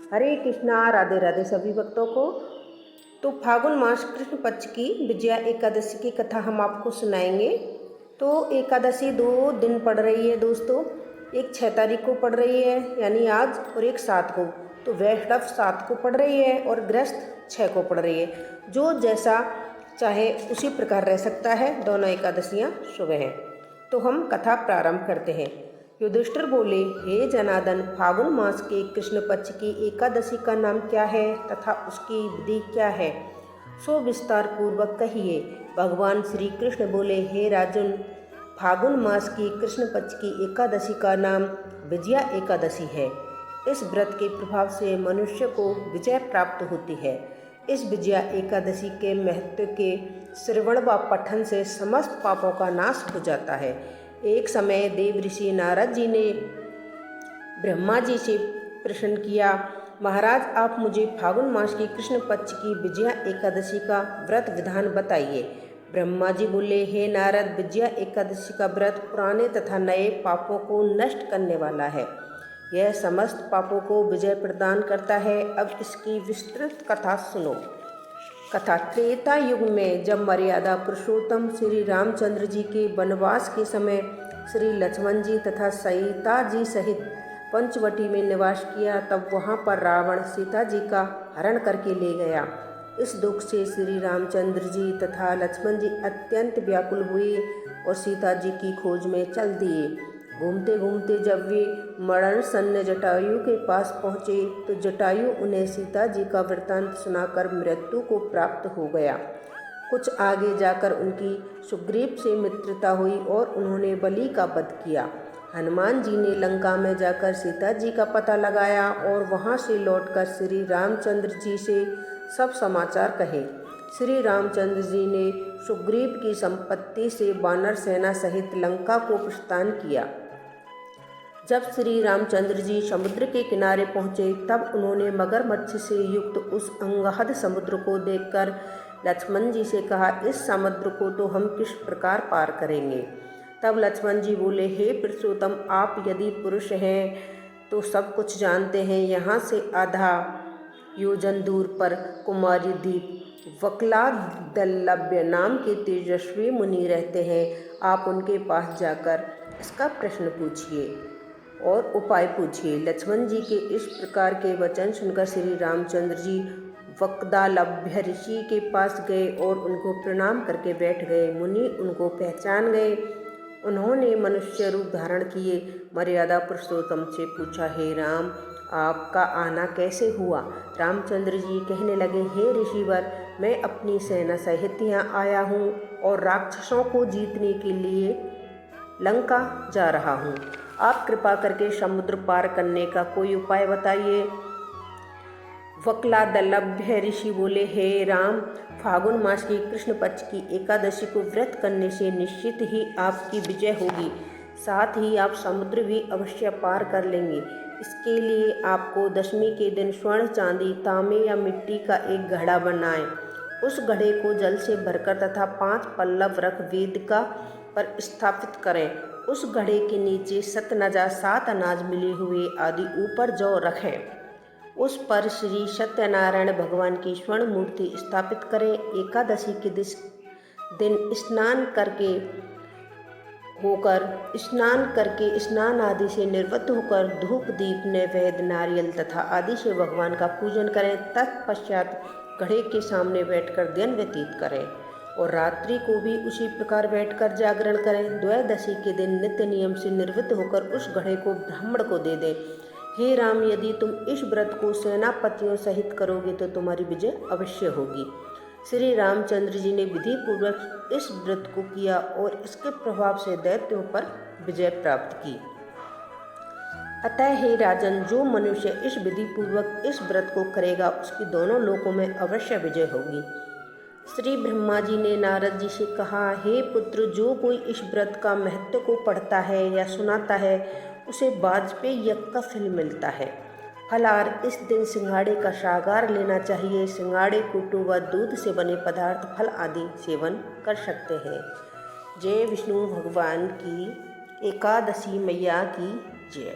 हरे कृष्णा, राधे राधे सभी भक्तों को। तो फागुन मास कृष्ण पक्ष की विजया एकादशी की कथा हम आपको सुनाएंगे। तो एकादशी 2 दिन पड़ रही है दोस्तों। एक 6 तारीख को पड़ रही है यानी आज, और एक 7 को। तो वैष्णव 7 को पड़ रही है और गृहस्थ 6 को पड़ रही है। जो जैसा चाहे उसी प्रकार रह सकता है, दोनों एकादशियाँ शुभ हैं। तो हम कथा प्रारंभ करते हैं। युधिष्ठिर बोले, हे जनार्दन, फागुन मास के कृष्ण पक्ष की एकादशी का नाम क्या है तथा उसकी विधि क्या है, सो विस्तार पूर्वक कहिए। भगवान श्री कृष्ण बोले, हे राजन, फागुन मास की कृष्ण पक्ष की एकादशी का नाम विजया एकादशी है। इस व्रत के प्रभाव से मनुष्य को विजय प्राप्त होती है। इस विजया एकादशी के महत्व के श्रवण व पठन से समस्त पापों का नाश हो जाता है। एक समय देव ऋषि नारद जी ने ब्रह्मा जी से प्रश्न किया, महाराज, आप मुझे फागुन मास की कृष्ण पक्ष की विजया एकादशी का व्रत विधान बताइए। ब्रह्मा जी बोले, हे नारद, विजया एकादशी का व्रत पुराने तथा नए पापों को नष्ट करने वाला है। यह समस्त पापों को विजय प्रदान करता है। अब इसकी विस्तृत कथा सुनो। कथा त्रेता युग में जब मर्यादा पुरुषोत्तम श्री रामचंद्र जी के वनवास के समय श्री लक्ष्मण जी तथा सीता जी सहित पंचवटी में निवास किया, तब वहाँ पर रावण सीता जी का हरण करके ले गया। इस दुख से श्री रामचंद्र जी तथा लक्ष्मण जी अत्यंत व्याकुल हुए और सीता जी की खोज में चल दिए। घूमते घूमते जब वे मरणसन्न जटायु के पास पहुँचे तो जटायु उन्हें सीता जी का वृत्तांत सुनाकर मृत्यु को प्राप्त हो गया। कुछ आगे जाकर उनकी सुग्रीव से मित्रता हुई और उन्होंने बलि का वध किया। हनुमान जी ने लंका में जाकर सीता जी का पता लगाया और वहां से लौटकर श्री रामचंद्र जी से सब समाचार कहे। श्री रामचंद्र जी ने सुग्रीव की संपत्ति से वानर सेना सहित लंका को प्रस्थान किया। जब श्री रामचंद्र जी समुद्र के किनारे पहुँचे तब उन्होंने मगरमच्छ से युक्त उस अंगाध समुद्र को देखकर लक्ष्मण जी से कहा, इस समुद्र को तो हम किस प्रकार पार करेंगे। तब लक्ष्मण जी बोले, हे पुरुषोत्तम, आप यदि पुरुष हैं तो सब कुछ जानते हैं। यहाँ से आधा योजन दूर पर कुमारी द्वीप वक्लादल्लभ्य नाम के तेजस्वी मुनि रहते हैं। आप उनके पास जाकर इसका प्रश्न पूछिए और उपाय पूछिए। लक्ष्मण जी के इस प्रकार के वचन सुनकर श्री रामचंद्र जी वक्दालभ्य ऋषि के पास गए और उनको प्रणाम करके बैठ गए। मुनि उनको पहचान गए। उन्होंने मनुष्य रूप धारण किए मर्यादा पुरुषोत्तम से पूछा, हे राम, आपका आना कैसे हुआ। रामचंद्र जी कहने लगे, हे ऋषिवर, मैं अपनी सेना सहित यहाँ आया हूँ और राक्षसों को जीतने के लिए लंका जा रहा हूँ। आप कृपा करके समुद्र पार करने का कोई उपाय बताइए। वक्लादल्लभ्य ऋषि बोले, हे राम, फागुन मास की कृष्ण पक्ष की एकादशी को व्रत करने से निश्चित ही आपकी विजय होगी। साथ ही आप समुद्र भी अवश्य पार कर लेंगे। इसके लिए आपको दशमी के दिन स्वर्ण, चांदी, तांबे या मिट्टी का एक घड़ा बनाएं। उस घड़े को जल से भरकर तथा 5 पल्लव रख वेदिका पर स्थापित करें। उस घड़े के नीचे सतनजा 7 अनाज मिले हुए आदि ऊपर जौ रखें। उस पर श्री सत्यनारायण भगवान की स्वर्ण मूर्ति स्थापित करें। एकादशी के दिन स्नान करके स्नान आदि से निवृत्त होकर धूप, दीप, नैवेद्य, नारियल तथा आदि से भगवान का पूजन करें। तत्पश्चात घड़े के सामने बैठकर दिन व्यतीत करें और रात्रि को भी उसी प्रकार बैठकर जागरण करें। द्वादशी के दिन नित्य नियम से निवृत्त होकर उस घड़े को ब्राह्मण को दे दें। हे राम, यदि तुम इस व्रत को सेनापतियों सहित करोगे तो तुम्हारी विजय अवश्य होगी। श्री रामचंद्र जी ने विधि पूर्वक इस व्रत को किया और इसके प्रभाव से दैत्यों पर विजय प्राप्त की। अतः हे राजन, जो मनुष्य इस विधि पूर्वक इस व्रत को करेगा उसकी दोनों लोकों में अवश्य विजय होगी। श्री ब्रह्मा जी ने नारद जी से कहा, हे पुत्र, जो कोई इस व्रत का महत्व को पढ़ता है या सुनाता है उसे वाजपेयी यज्ञ का फल मिलता है। फलाहार इस दिन सिंघाड़े का सागार लेना चाहिए। सिंघाड़े, कुटू व दूध से बने पदार्थ, फल आदि सेवन कर सकते हैं। जय विष्णु भगवान की, एकादशी मैया की जय।